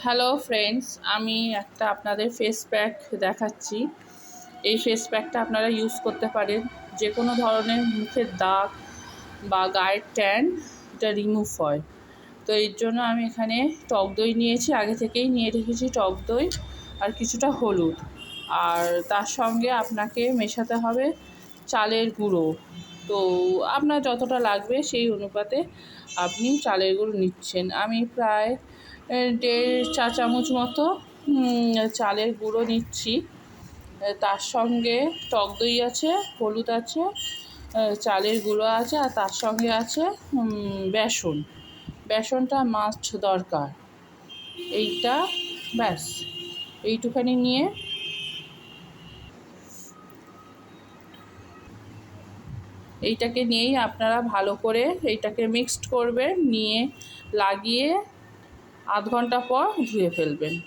Hello friends, আমি একটা আপনাদের ফেস প্যাক দেখাচ্ছি। এই ফেস প্যাকটা আপনারা ইউজ করতে পারেন। যে কোনো ধরনের মুখের দাগ বা গায়ের ট্যান এটা রিমুভ হয়। তো এর জন্য আমি এখানে টক দই নিয়েছি, আগে থেকেই নিয়ে রেখেছি টক দই আর কিছুটা হলুদ। আর তার সঙ্গে আপনাকে মেশাতে হবে চালের গুঁড়ো। তো আপনার যতটা লাগবে সেই অনুপাতে আপনি চালের গুঁড়ো নিচ্ছেন। আমি প্রায় 1.5 চা চামচ মতো চালের গুঁড়ো নিচ্ছি। তার সঙ্গে টক দই আছে, হলুদ আছে, চালের গুঁড়ো আছে, আর তার সঙ্গে আছে বেসন। বেসনটা মাস্ট দরকার। এইটা ব্যাস, এইটুখানি নিয়ে এইটাকে নিয়েই আপনারা ভালো করে এইটাকে মিক্সড করবেন, নিয়ে লাগিয়ে আধ ঘন্টা পর ধুয়ে ফেলবেন।